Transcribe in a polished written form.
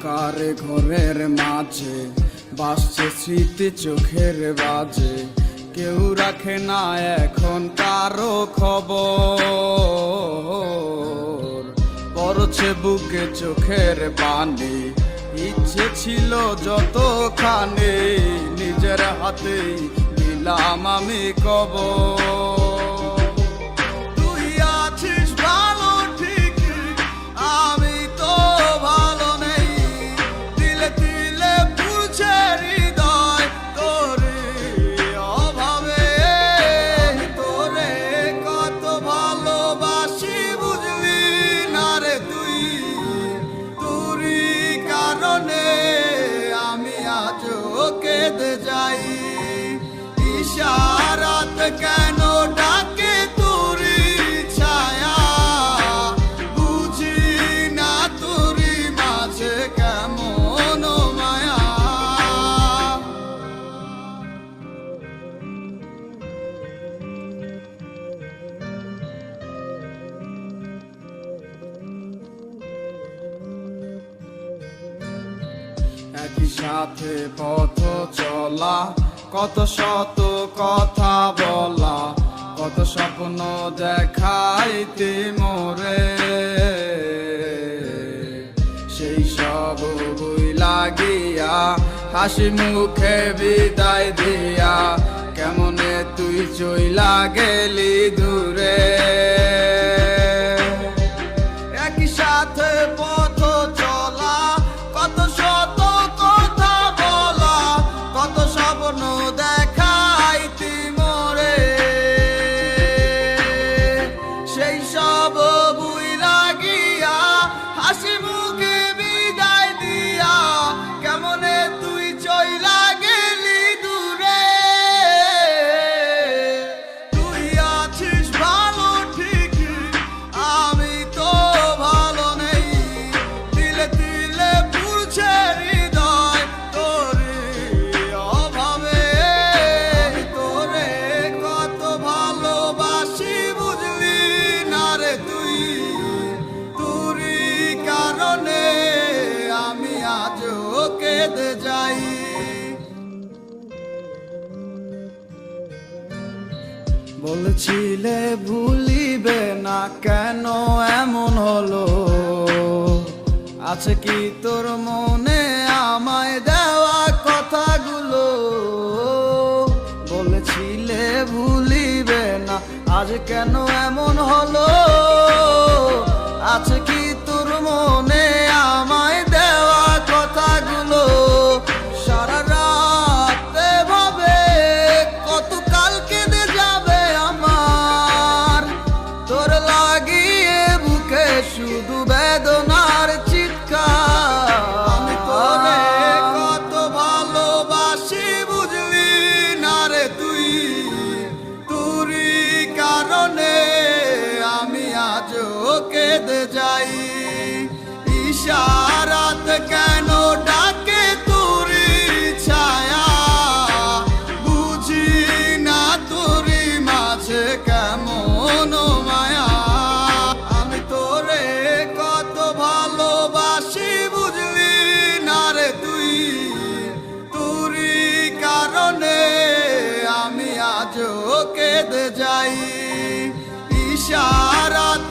অন্ধকার ঘরের মাঝে বাসছে স্মৃতি চোখের বাজে, কেউ রাখে না এখন কারো খবর। পড়ছে বুকে চোখের পানি, ইচ্ছে ছিল যতখানি নিজের হাতেই দিলাম আমি কবর। কেঁদে যাই ইশারাত কেন ডাকে তোরি ছায়া, বুঝি না তোরি মাঝে কেমন মায়া। একই সাথে পথ চলা, কত শত কথা বলা, কত স্বপ্ন দেখাইতে মোরে, সেই সব ভুইলা গিয়া হাসি মুখে বিদায় দিয়া কেমনে তুই চইলা গেলি দূরে। একই সাথে পথ চলা, কত শত কথা বলা, কত স্বপ্ন দেখাইতি মোরে, সেই সব ভুইলা গিয়া হাসি মুখে বিদায় দিয়া কেমনে তুই চইলা গেলি দূরে। তুই আছিস ভালো ঠিক, আমি তো ভালো নেই, দিলে দিলে পুড়ছে হৃদয় তোরে অভাবে। তোরে কত ভালোবাসি বুঝলি না রে তুই, তোরই কারণে আমি আজও কেঁদে যাই। বলছিলে ভুলিবে না, কেন এমন হলো? আছে কি তোর মনে আমায় দেওয়া কথাগুলো? বলেছিলে ভুলিবে না, আজ কেন এমন হলো? আছে কি তোর মনে আমায় দেওয়া কথাগুলো? সারা রাত ভাবে কত কাল কেঁদে যাবে আমার, তোর লাগিয়ে বুকে শুধু বেদনার চিৎকার। আমি তোরে কত ভালোবাসি বুঝলি না রে তুই, তোরই কারণে আমি আজও কেঁদে যাই। ইশারাত কেন ডাকে তোরি ছায়া, বুঝি না তোরি মাঝে কেমন মায়া। আমি তোরে কত ভালোবাসি বুঝলি না রে তুই, তোরই কারণে আমি আজও কেঁদে যাই। ইশারাত